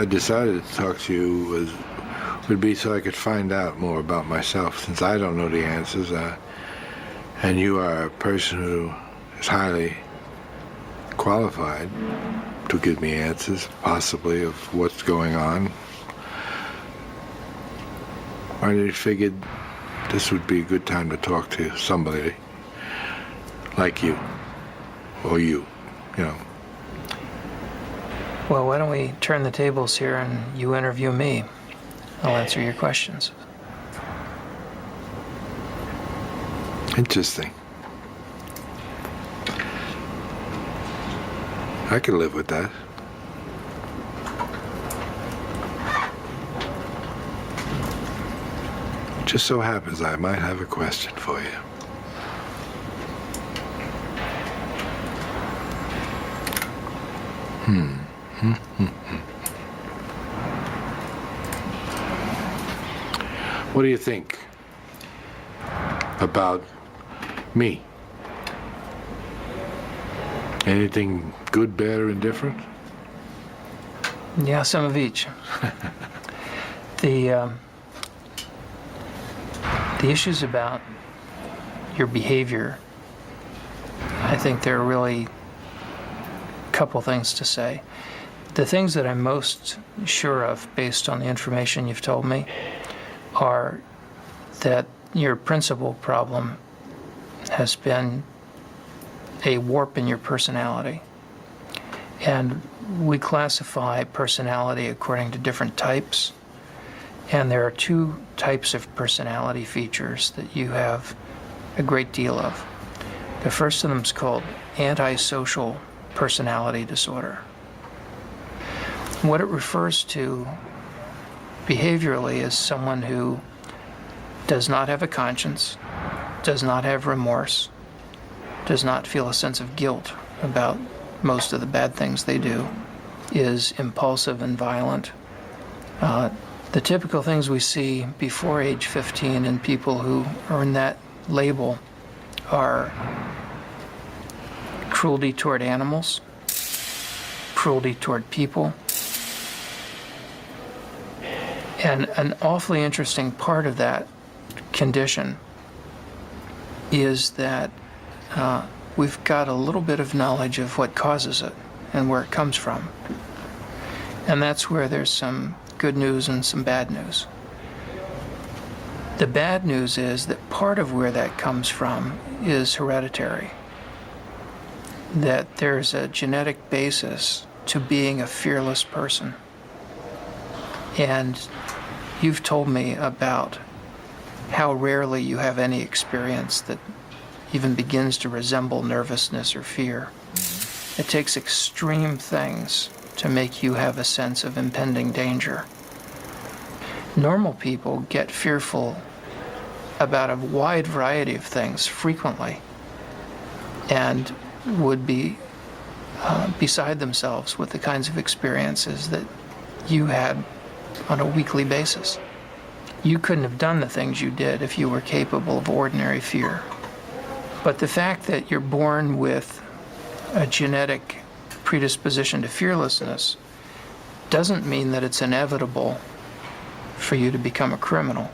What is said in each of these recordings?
I decided to talk to you would be so I could find out more about myself, since I don't know the answers, and you are a person who is highly qualified to give me answers, possibly, of what's going on. I figured this would be a good time to talk to somebody like you, or you know. Well, why don't we turn the tables here and you interview me? I'll answer your questions. Interesting. I can live with that. Just so happens I might have a question for you. What do you think about me? Anything good, bad, or indifferent? Yeah, some of each. The issues about your behavior, I think there are really a couple things to say. The things that I'm most sure of, based on the information you've told me, are that your principal problem has been a warp in your personality. And we classify personality according to different types. And there are two types of personality features that you have a great deal of. The first of them is called antisocial personality disorder. What it refers to behaviorally is someone who does not have a conscience, does not have remorse, does not feel a sense of guilt about most of the bad things they do, is impulsive and violent. The typical things we see before age 15 in people who earn that label are cruelty toward animals, cruelty toward people. And an awfully interesting part of that condition is that we've got a little bit of knowledge of what causes it and where it comes from. And that's where there's some good news and some bad news. The bad news is that part of where that comes from is hereditary. That there's a genetic basis to being a fearless person. And you've told me about how rarely you have any experience that even begins to resemble nervousness or fear. It takes extreme things to make you have a sense of impending danger. Normal people get fearful about a wide variety of things frequently and would be beside themselves with the kinds of experiences that you had on a weekly basis. You couldn't have done the things you did if you were capable of ordinary fear. But the fact that you're born with a genetic predisposition to fearlessness doesn't mean that it's inevitable for you to become a criminal.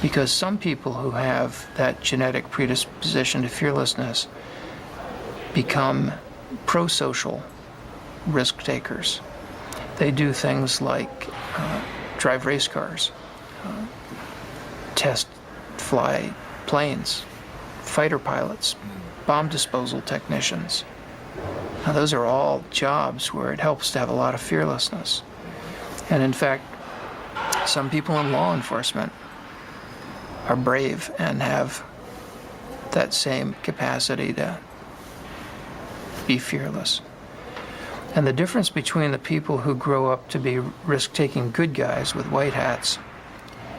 Because some people who have that genetic predisposition to fearlessness become pro-social risk takers. They do things like drive race cars, test fly planes, fighter pilots, bomb disposal technicians. Now, those are all jobs where it helps to have a lot of fearlessness. And in fact, some people in law enforcement are brave and have that same capacity to be fearless. And the difference between the people who grow up to be risk-taking good guys with white hats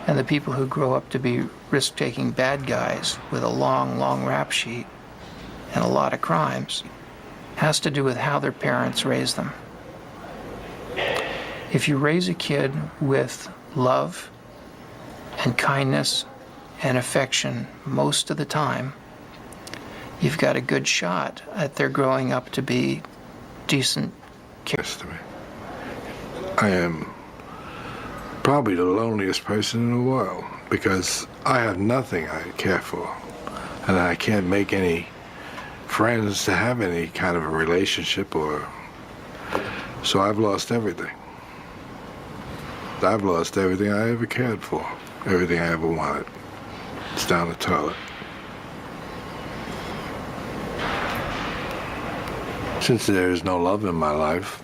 and the people who grow up to be risk-taking bad guys with a long, long rap sheet and a lot of crimes has to do with how their parents raise them. If you raise a kid with love and kindness and affection most of the time, you've got a good shot at their growing up to be decent kids. I am probably the loneliest person in the world because I have nothing I care for, and I can't make any friends to have any kind of a relationship, or so I've lost everything. I've lost everything I ever cared for, everything I ever wanted. It's down the toilet. Since there is no love in my life,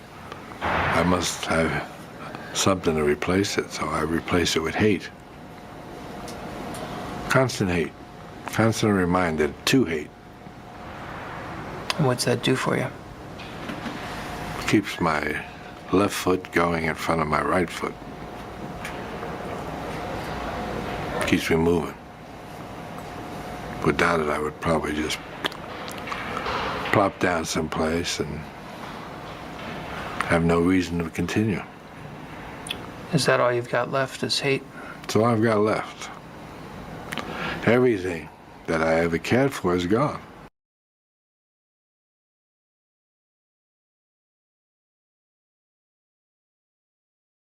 I must have something to replace it, so I replace it with hate. Constant hate. Constant reminder to hate. What's that do for you? Keeps my left foot going in front of my right foot. Keeps me moving. Without it, I would probably just plop down someplace and have no reason to continue. Is that all you've got left is hate? That's all I've got left. Everything that I ever cared for is gone.